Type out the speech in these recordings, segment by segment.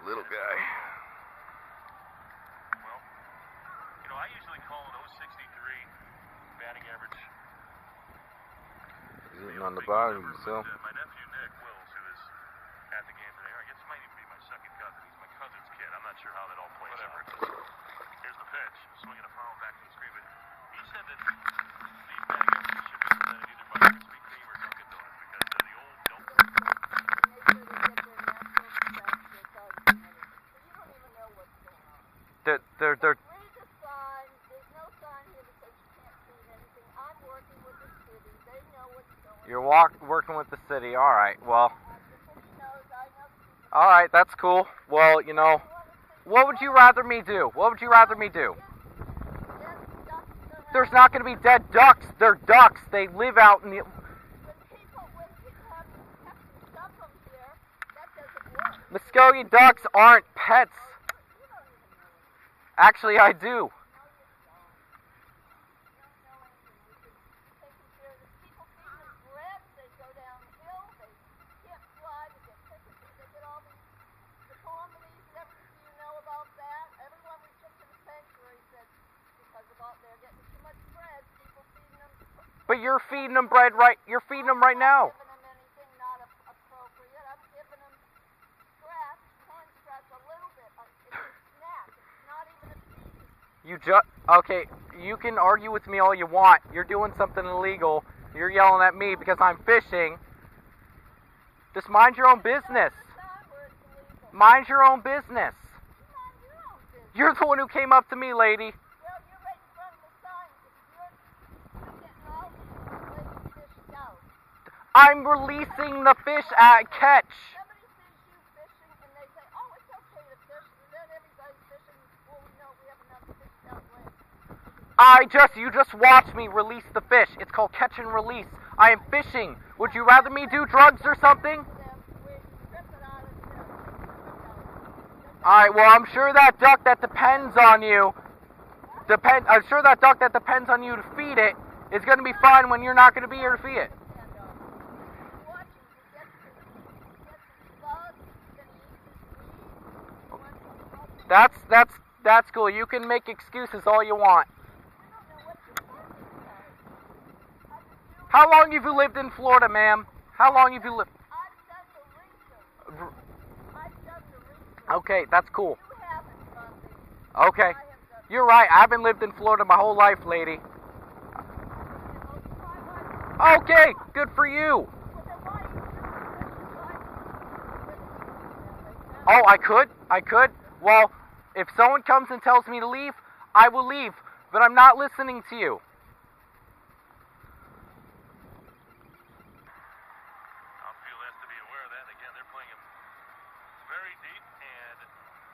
little guy. Well, I usually call it 063 batting average. He's eating on the bottom, so. My nephew Nick Wills, who is at the game today, I guess might even be my second cousin. He's my cousin's kid. I'm not sure how that all plays out. Here's the pitch. Swinging a foul back to the screen. But he said that these batting averages should be presented either by Krispy Kreme or Dunkin' Donuts because the old don't. They're Read the sign. There's no sign here that says you can't feed anything. I'm working with the city. They know what's going on. You're working with the city. All right. Well. All right. That's cool. Well, what would you rather me do? What would you rather me do? There's not going to be dead ducks. They're ducks. They live out in the. When people have stuff from here, that doesn't work. Muskogee ducks aren't pets. Actually, I do. But you're feeding them bread right. You're feeding them right now. Okay, you can argue with me all you want. You're doing something illegal. You're yelling at me because I'm fishing. Just mind your own business. Mind your own business. You're the one who came up to me, lady. I'm releasing the fish at catch. You just watched me release the fish. It's called catch and release. I am fishing. Would you rather me do drugs or something? Alright, well, I'm sure that duck that depends on you, I'm sure that duck that depends on you to feed it is going to be fine when you're not going to be here to feed it. That's cool. You can make excuses all you want. How long have you lived in Florida, ma'am? How long have you lived? Okay, that's cool. Okay. You're right. I haven't lived in Florida my whole life, lady. Okay, good for you. Oh, I could. Well, if someone comes and tells me to leave, I will leave. But I'm not listening to you. Outfield has to be aware of that. And again, they're playing him very deep and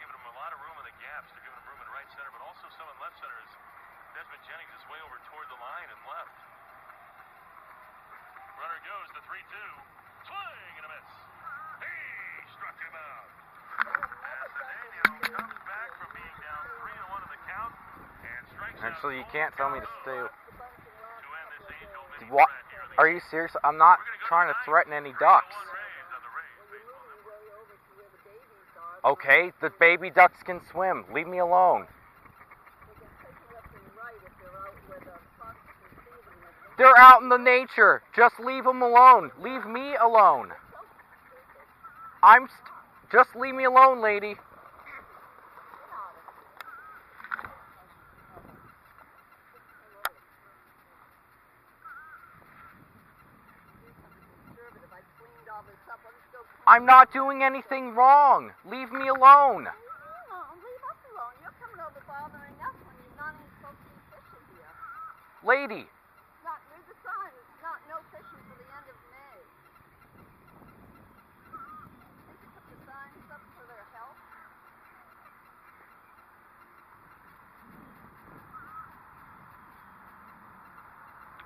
giving him a lot of room in the gaps. They're giving him room in right center, but also some in left center as Desmond Jennings is way over toward the line and left. Runner goes to 3-2. Swing and a miss. He struck him out. As Daniel comes back from being down 3-1 in the count and strikes out. Actually, you can't tell me to stay. To end this Angel mini What? threat here in the Are you serious? I'm not trying to threaten any ducks. Okay, the baby ducks can swim. Leave me alone. They're out in the nature. Just leave them alone. Leave me alone. Just leave me alone, lady. I'm not doing anything wrong. Leave me alone. Leave us alone. You're coming over bothering us when you're not even supposed to be fishing here. Lady. Read the sign. It's not no fishing for the end of May. They can put the signs up for their health.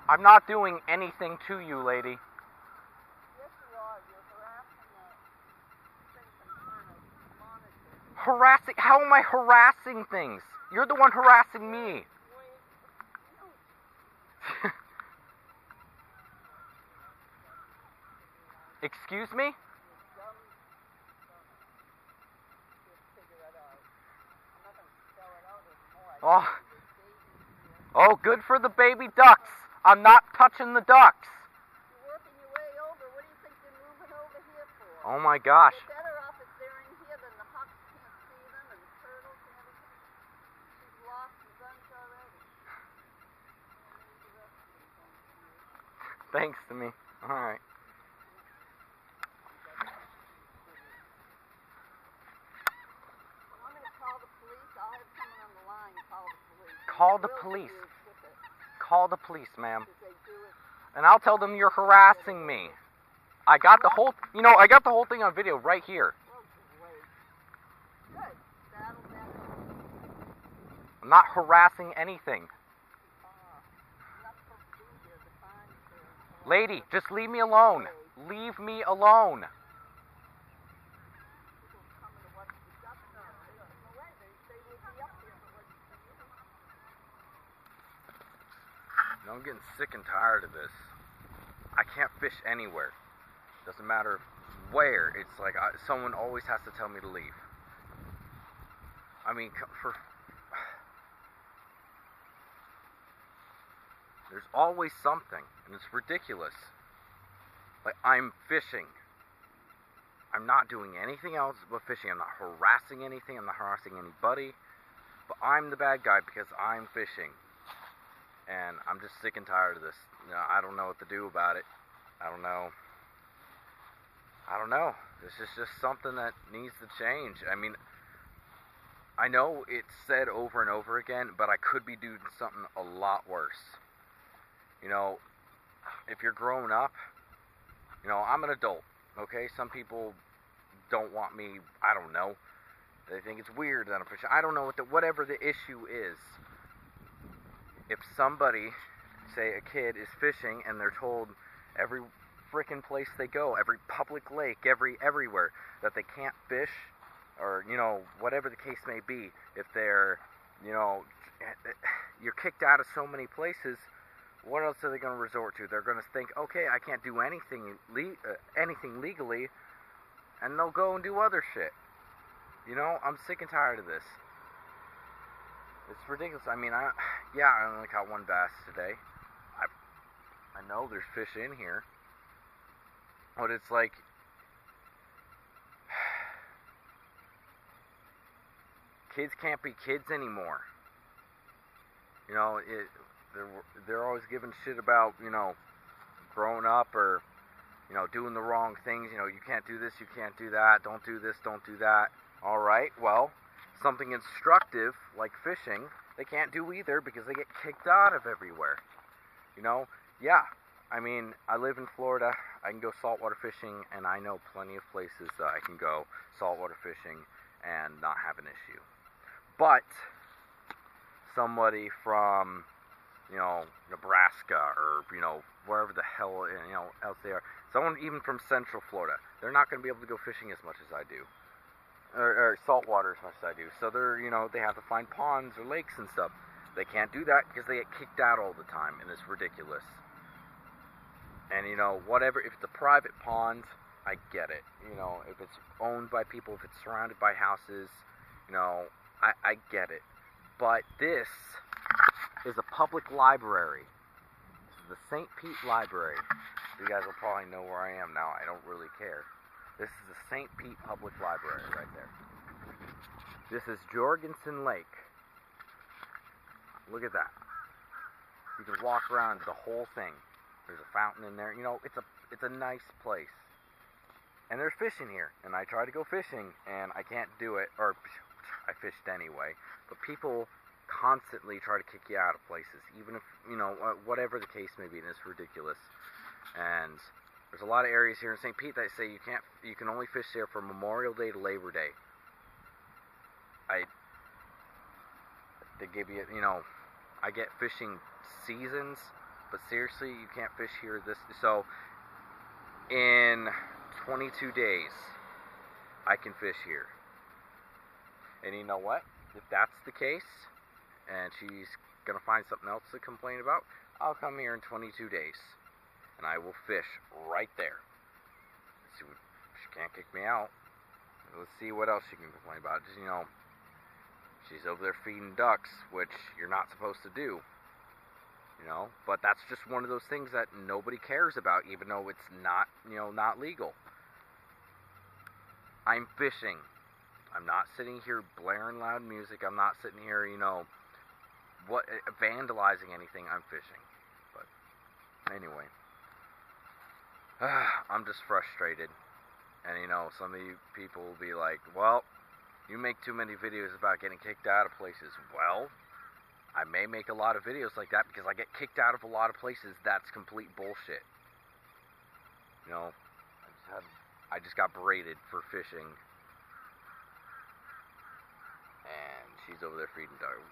I'm not doing anything to you, lady. Harassing? How am I harassing things? You're the one harassing me. Excuse me? Oh. Oh, good for the baby ducks. I'm not touching the ducks. You're working your way over. What do you think you're moving over here for? Oh my gosh. You're better off if they're in here than the hawks can't see them and the turtles and everything. She's lost the guns already. Thanks to me. Alright. Want me to call the police? I'll have someone on the line call the police. Call the They'll police. do a ticket Call the police, ma'am. because they do it. And I'll tell them you're harassing me. I got the whole, I got the whole thing on video right here. Oh, great. Good. That'll better. I'm not harassing anything. Not supposed to be here. The fines are Lady, just leave me alone. Leave me alone. people coming to watch the ducks now. They don't know when. They will be up here for like 2 years. I'm getting sick and tired of this. I can't fish anywhere. Doesn't matter where. It's like someone always has to tell me to leave. I mean, there's always something, and it's ridiculous. Like, I'm fishing. I'm not doing anything else but fishing. I'm not harassing anything. I'm not harassing anybody. But I'm the bad guy because I'm fishing. And I'm just sick and tired of this. I don't know what to do about it. I don't know. This is just something that needs to change. I mean, I know it's said over and over again, but I could be doing something a lot worse. If you're growing up, I'm an adult, okay? Some people don't want me, I don't know. They think it's weird that I'm fishing. I don't know whatever the issue is. If somebody, say a kid, is fishing and they're told every frickin' place they go, every public lake, everywhere, that they can't fish, or, whatever the case may be, if they're, you're kicked out of so many places, what else are they going to resort to? They're going to think, okay, I can't do anything legally, and they'll go and do other shit. I'm sick and tired of this. It's ridiculous. I mean, I only caught one bass today. I know there's fish in here. But it's like, kids can't be kids anymore. They're always giving shit about, growing up or, doing the wrong things. You can't do this, you can't do that, don't do this, don't do that. Alright, well, something instructive like fishing, they can't do either because they get kicked out of everywhere. Yeah, I mean, I live in Florida, I can go saltwater fishing, and I know plenty of places that I can go saltwater fishing and not have an issue. But somebody from, Nebraska or, wherever the hell, else they are, someone even from Central Florida, they're not going to be able to go fishing as much as I do. Or saltwater as much as I do. So they're, they have to find ponds or lakes and stuff. They can't do that because they get kicked out all the time, and it's ridiculous. And, whatever, if it's a private pond, I get it. If it's owned by people, if it's surrounded by houses, I get it. But this is a public library. This is the St. Pete Library. You guys will probably know where I am now. I don't really care. This is the St. Pete Public Library right there. This is Jorgensen Lake. Look at that. You can walk around the whole thing. There's a fountain in there. It's a nice place. And there's fish in here. And I try to go fishing, and I can't do it. Or, I fished anyway. But people constantly try to kick you out of places. Even if, whatever the case may be. And it's ridiculous. And there's a lot of areas here in St. Pete that say you can only fish there from Memorial Day to Labor Day. They give you, I get fishing seasons, but seriously, you can't fish here so in 22 days, I can fish here. And you know what? If that's the case, and she's gonna find something else to complain about, I'll come here in 22 days. And I will fish right there. She can't kick me out. Let's see what else she can complain about. Just, She's over there feeding ducks, which you're not supposed to do. You know, but that's just one of those things that nobody cares about, even though it's not, you know, not legal. I'm fishing. I'm not sitting here blaring loud music. I'm not sitting here, you know, vandalizing anything. I'm fishing. But anyway, I'm just frustrated. And you know, some of you people will be like, well, you make too many videos about getting kicked out of places. Well, I may make a lot of videos like that because I get kicked out of a lot of places. That's complete bullshit. You know, I just got berated for fishing. And she's over there feeding dogs.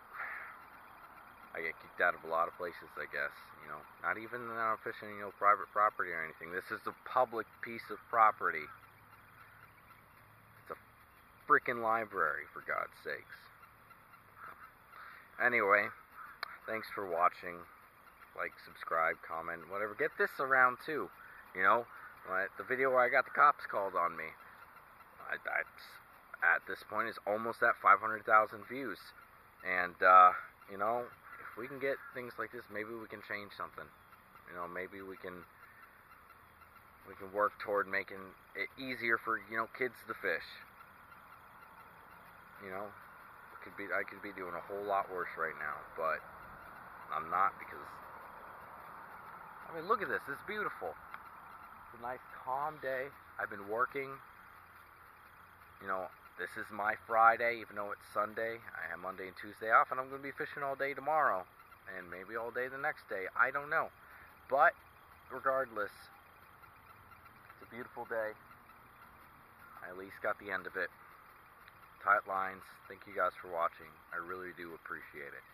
I get kicked out of a lot of places, I guess. You know, not even that I'm fishing, you know, private property or anything. This is a public piece of property. It's a freaking library, for God's sakes. Anyway, thanks for watching. Like, subscribe, comment, whatever. Get this around too. You know, the video where I got the cops called on me. At this point is almost at 500,000 views. And you know, if we can get things like this, maybe we can change something. You know, maybe we can work toward making it easier for, you know, kids to fish. You know, I could be doing a whole lot worse right now, but I'm not, because I mean, look at this. It's beautiful. It's a nice calm day. I've been working. You know, this is my Friday, even though it's Sunday. I have Monday and Tuesday off, and I'm going to be fishing all day tomorrow, and maybe all day the next day. I don't know. But regardless, it's a beautiful day. I at least got the end of it. Tight lines. Thank you guys for watching. I really do appreciate it.